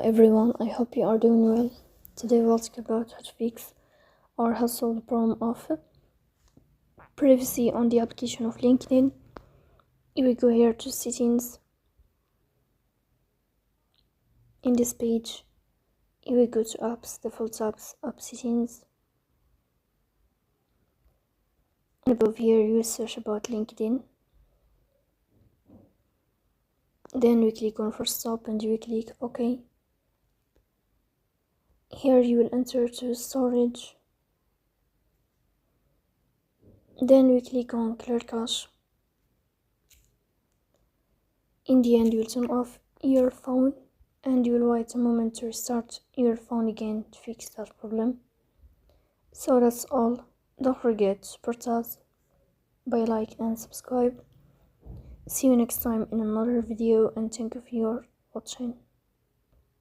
Everyone, I hope you are doing well. Today we'll talk about how to fix or how to solve the problem of privacy on the application of LinkedIn. If we go here to settings, in this page, if we go to apps, default apps, app settings, and above here you will search about LinkedIn. Then we click on first stop and you will click OK. Here you will enter to storage. Then we click on clear cache. In the end, you will turn off your phone and you will wait a moment to restart your phone again to fix that problem. So that's all. Don't forget to support us by like and subscribe. See you next time in another video and thank you for watching.